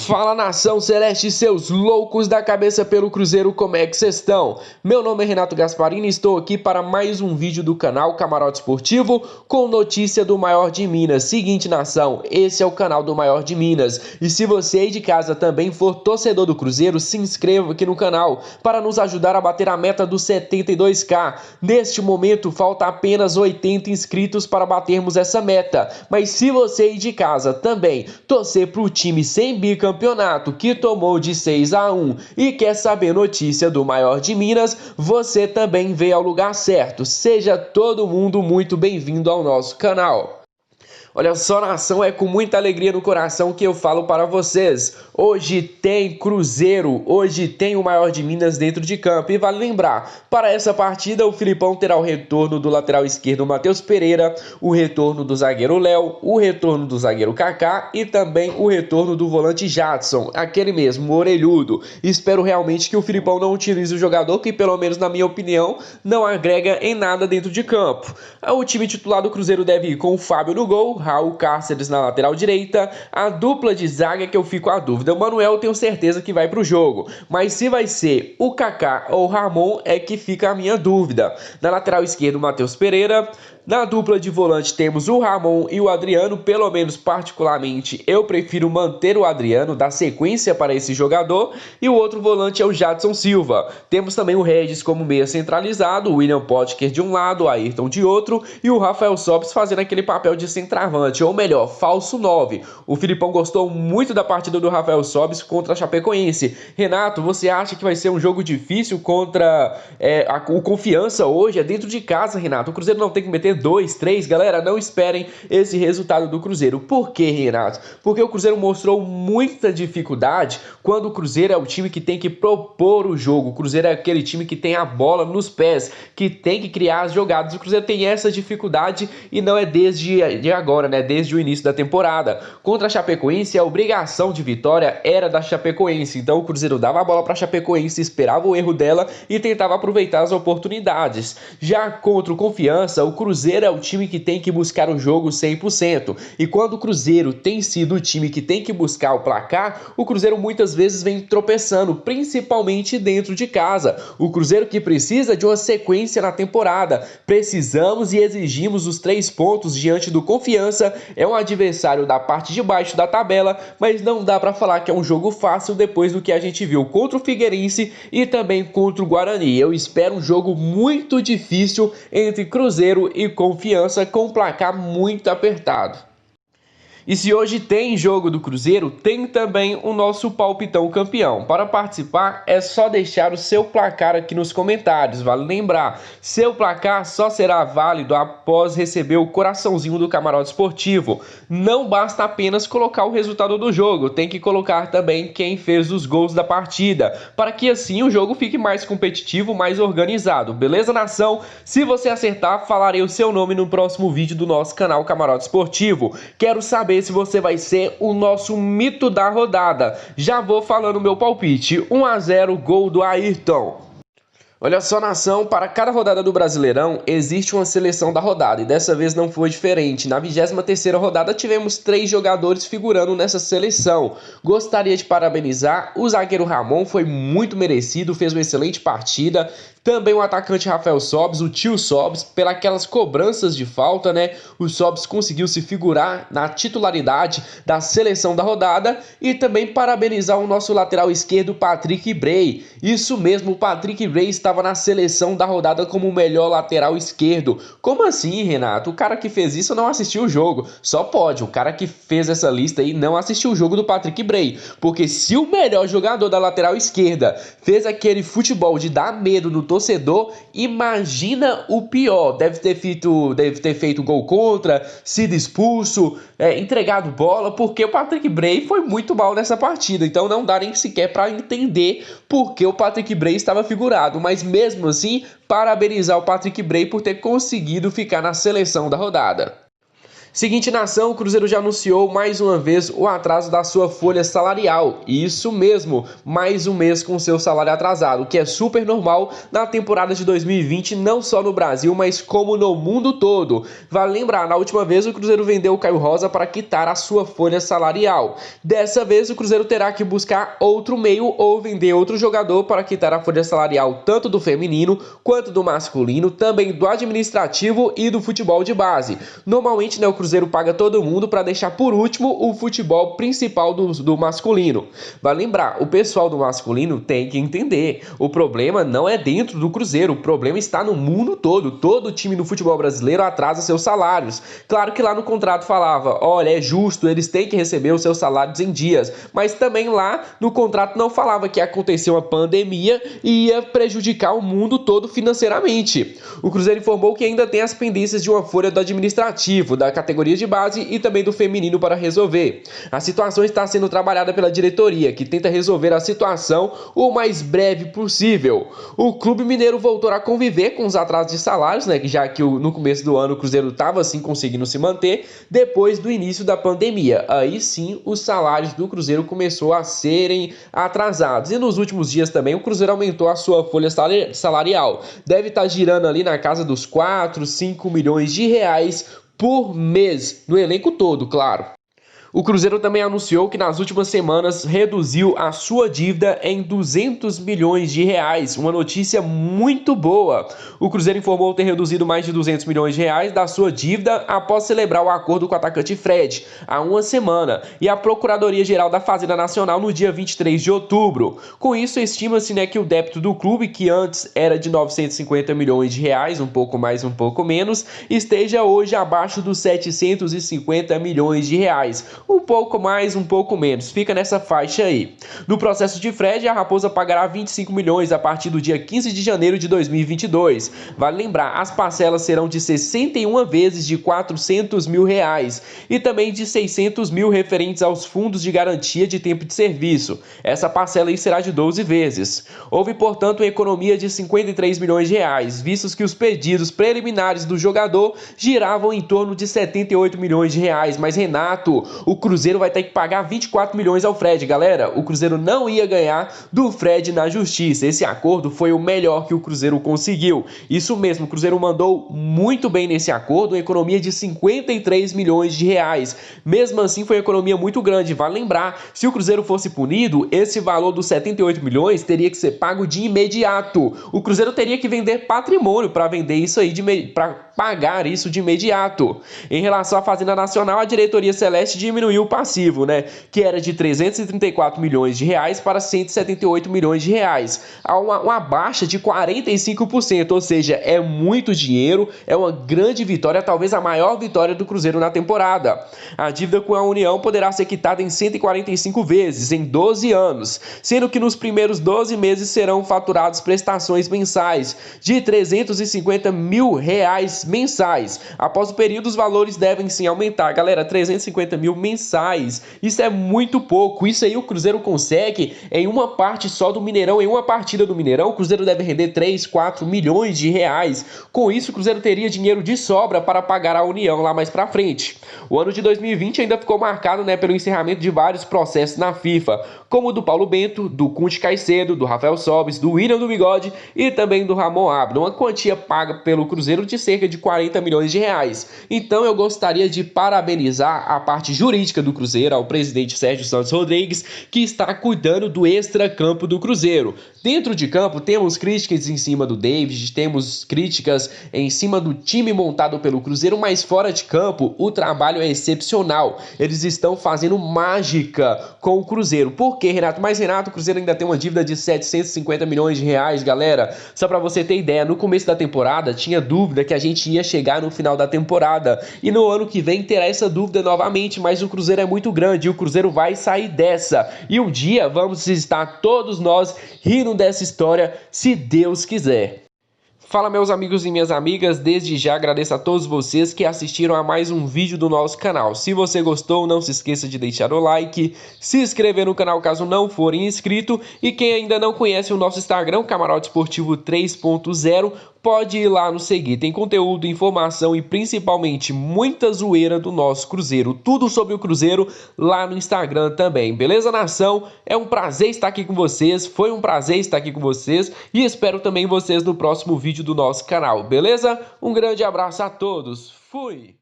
Fala, nação celeste, seus loucos da cabeça pelo Cruzeiro, como é que vocês estão? Meu nome é Renato Gasparini e estou aqui para mais um vídeo do canal Camarote Esportivo com notícia do Maior de Minas. Seguinte, nação, esse é o canal do Maior de Minas e se você aí de casa também for torcedor do Cruzeiro, se inscreva aqui no canal para nos ajudar a bater a meta dos 72k. Neste momento falta apenas 80 inscritos para batermos essa meta, mas se você aí de casa também torcer para o time sem bicampeonato que tomou de 6-1 e quer saber notícia do Maior de Minas, você também veio ao lugar certo. Seja todo mundo muito bem-vindo ao nosso canal. Olha só, nação, é com muita alegria no coração que eu falo para vocês. Hoje tem Cruzeiro, hoje tem o Maior de Minas dentro de campo. E vale lembrar, para essa partida o Filipão terá o retorno do lateral esquerdo Matheus Pereira, o retorno do zagueiro Léo, o retorno do zagueiro Kaká e também o retorno do volante Jadson, aquele mesmo, o orelhudo. Espero realmente que o Filipão não utilize o jogador que, pelo menos na minha opinião, não agrega em nada dentro de campo. O time titular do Cruzeiro deve ir com o Fábio no gol, Raul Cáceres na lateral direita, a dupla de zaga que eu fico à dúvida. O Manuel tenho certeza que vai para o jogo, mas se vai ser o Kaká ou o Ramon é que fica a minha dúvida. Na lateral esquerda o Matheus Pereira, na dupla de volante temos o Ramon e o Adriano, pelo menos particularmente eu prefiro manter o Adriano, dar sequência para esse jogador, e o outro volante é o Jadson Silva. Temos também o Regis como meia centralizado, o William Potker de um lado, o Ayrton de outro, e o Rafael Sobis fazendo aquele papel de centroavante, ou melhor, falso 9. O Filipão gostou muito da partida do Rafael Sobis contra a Chapecoense. Renato, você acha que vai ser um jogo difícil contra o Confiança hoje? É dentro de casa, Renato. O Cruzeiro não tem que meter 2, 3, galera, não esperem esse resultado do Cruzeiro. Por quê, Renato? Porque o Cruzeiro mostrou muita dificuldade quando o Cruzeiro é o time que tem que propor o jogo. O Cruzeiro é aquele time que tem a bola nos pés, que tem que criar as jogadas. O Cruzeiro tem essa dificuldade e não é desde agora, né? Desde o início da temporada. Contra a Chapecoense, a obrigação de vitória era da Chapecoense. Então o Cruzeiro dava a bola para a Chapecoense, esperava o erro dela e tentava aproveitar as oportunidades. Já contra o Confiança, o Cruzeiro é o time que tem que buscar o jogo 100%. E quando o Cruzeiro tem sido o time que tem que buscar o placar, o Cruzeiro muitas vezes vem tropeçando, principalmente dentro de casa. O Cruzeiro que precisa de uma sequência na temporada. Precisamos e exigimos os 3 pontos diante do Confiança. É um adversário da parte de baixo da tabela, mas não dá para falar que é um jogo fácil depois do que a gente viu contra o Figueirense e também contra o Guarani. Eu espero um jogo muito difícil entre Cruzeiro e Confiança, com um placar muito apertado. E se hoje tem jogo do Cruzeiro, tem também o nosso palpitão campeão. Para participar é só deixar o seu placar aqui nos comentários. Vale lembrar, seu placar só será válido após receber o coraçãozinho do Camarote Esportivo. Não basta apenas colocar o resultado do jogo, tem que colocar também quem fez os gols da partida, para que assim o jogo fique mais competitivo, mais organizado. Beleza, nação? Se você acertar, falarei o seu nome no próximo vídeo do nosso canal Camarote Esportivo. Quero saber se você vai ser o nosso mito da rodada. Já vou falando meu palpite. 1-0, gol do Ayrton. Olha só, nação, para cada rodada do Brasileirão existe uma seleção da rodada e dessa vez não foi diferente. Na 23ª rodada tivemos 3 jogadores figurando nessa seleção. Gostaria de parabenizar o zagueiro Ramon, foi muito merecido, fez uma excelente partida. Também o atacante Rafael Sobis, o tio Sobis, pelas cobranças de falta, né? O Sobis conseguiu se figurar na titularidade da seleção da rodada. E também parabenizar o nosso lateral esquerdo, Patrick Bray. Isso mesmo, o Patrick Bray estava na seleção da rodada como o melhor lateral esquerdo. Como assim, Renato? O cara que fez isso não assistiu o jogo. Só pode, o cara que fez essa lista aí não assistiu o jogo do Patrick Bray. Porque se o melhor jogador da lateral esquerda fez aquele futebol de dar medo no torcedor, imagina o pior. Deve ter feito gol contra, sido expulso, entregado bola, porque o Patrick Bray foi muito mal nessa partida. Então não dá nem sequer para entender porque o Patrick Bray estava figurado. Mas mesmo assim, parabenizar o Patrick Bray por ter conseguido ficar na seleção da rodada. Seguinte nação, o Cruzeiro já anunciou mais uma vez o atraso da sua folha salarial. Isso mesmo, mais um mês com seu salário atrasado, o que é super normal na temporada de 2020, não só no Brasil, mas como no mundo todo. Vale lembrar, na última vez o Cruzeiro vendeu o Caio Rosa para quitar a sua folha salarial. Dessa vez o Cruzeiro terá que buscar outro meio ou vender outro jogador para quitar a folha salarial tanto do feminino quanto do masculino, também do administrativo e do futebol de base. Normalmente, né, o Cruzeiro paga todo mundo para deixar por último o futebol principal do masculino. Vai lembrar, o pessoal do masculino tem que entender, o problema não é dentro do Cruzeiro, o problema está no mundo todo. Todo time do futebol brasileiro atrasa seus salários. Claro que lá no contrato falava, olha, é justo, eles têm que receber os seus salários em dias, mas também lá no contrato não falava que aconteceu uma pandemia e ia prejudicar o mundo todo financeiramente. O Cruzeiro informou que ainda tem as pendências de uma folha do administrativo, da categoria de base e também do feminino para resolver. A situação está sendo trabalhada pela diretoria, que tenta resolver a situação o mais breve possível. O Clube Mineiro voltou a conviver com os atrasos de salários, né, já que no começo do ano o Cruzeiro estava assim conseguindo se manter, depois do início da pandemia. Aí sim os salários do Cruzeiro começou a serem atrasados. E nos últimos dias também o Cruzeiro aumentou a sua folha salarial. Deve estar girando ali na casa dos 4, 5 milhões de reais por mês, no elenco todo, claro. O Cruzeiro também anunciou que nas últimas semanas reduziu a sua dívida em 200 milhões de reais, uma notícia muito boa. O Cruzeiro informou ter reduzido mais de 200 milhões de reais da sua dívida após celebrar o acordo com o atacante Fred há uma semana e a Procuradoria-Geral da Fazenda Nacional no dia 23 de outubro. Com isso, estima-se, né, que o débito do clube, que antes era de 950 milhões de reais, um pouco mais, um pouco menos, esteja hoje abaixo dos 750 milhões de reais. Um pouco mais, um pouco menos, fica nessa faixa aí. No processo de Fred, a Raposa pagará 25 milhões a partir do dia 15 de janeiro de 2022. Vale lembrar, as parcelas serão de 61 vezes de 400 mil reais e também de 600 mil referentes aos fundos de garantia de tempo de serviço. Essa parcela aí será de 12 vezes. Houve, portanto, uma economia de 53 milhões de reais, vistos que os pedidos preliminares do jogador giravam em torno de 78 milhões de reais. Mas, Renato, o Cruzeiro vai ter que pagar 24 milhões ao Fred, galera. O Cruzeiro não ia ganhar do Fred na justiça. Esse acordo foi o melhor que o Cruzeiro conseguiu. Isso mesmo, o Cruzeiro mandou muito bem nesse acordo, uma economia de 53 milhões de reais. Mesmo assim, foi uma economia muito grande. Vale lembrar, se o Cruzeiro fosse punido, esse valor dos 78 milhões teria que ser pago de imediato. O Cruzeiro teria que vender patrimônio para vender isso aí, para pagar isso de imediato. Em relação à Fazenda Nacional, a diretoria celeste diminuiu o passivo, né, que era de 334 milhões de reais para 178 milhões de reais. Há uma baixa de 45%, ou seja, é muito dinheiro, é uma grande vitória, talvez a maior vitória do Cruzeiro na temporada. A dívida com a União poderá ser quitada em 145 vezes, em 12 anos, sendo que nos primeiros 12 meses serão faturadas prestações mensais de 350 mil reais mensais. Após o período, os valores devem sim aumentar. Galera, 350 mil mensais, isso é muito pouco. Isso aí o Cruzeiro consegue em uma parte só do Mineirão, em uma partida do Mineirão. O Cruzeiro deve render 3, 4 milhões de reais. Com isso, o Cruzeiro teria dinheiro de sobra para pagar a União lá mais pra frente. O ano de 2020 ainda ficou marcado, né, pelo encerramento de vários processos na FIFA, como o do Paulo Bento, do Cunti Caicedo, do Rafael Sobis, do William do Bigode e também do Ramon Abdo, uma quantia paga pelo Cruzeiro de cerca de 40 milhões de reais. Então eu gostaria de parabenizar a parte jurídica do Cruzeiro, ao presidente Sérgio Santos Rodrigues, que está cuidando do extracampo do Cruzeiro. Dentro de campo temos críticas em cima do David, temos críticas em cima do time montado pelo Cruzeiro, mas fora de campo o trabalho é excepcional. Eles estão fazendo mágica com o Cruzeiro. Por quê, Renato? Mas, Renato, o Cruzeiro ainda tem uma dívida de 750 milhões de reais, galera. Só para você ter ideia, no começo da temporada tinha dúvida que a gente ia chegar no final da temporada. E no ano que vem terá essa dúvida novamente, mas o Cruzeiro é muito grande e o Cruzeiro vai sair dessa. E um dia vamos estar todos nós rindo dessa história, se Deus quiser. Fala, meus amigos e minhas amigas, desde já agradeço a todos vocês que assistiram a mais um vídeo do nosso canal. Se você gostou, não se esqueça de deixar o like, se inscrever no canal caso não for inscrito e quem ainda não conhece o nosso Instagram, Camarote Esportivo 3.0, pode ir lá nos seguir. Tem conteúdo, informação e principalmente muita zoeira do nosso Cruzeiro. Tudo sobre o Cruzeiro lá no Instagram também. Beleza, nação? É um prazer estar aqui com vocês. Foi um prazer estar aqui com vocês e espero também vocês no próximo vídeo do nosso canal. Beleza? Um grande abraço a todos. Fui!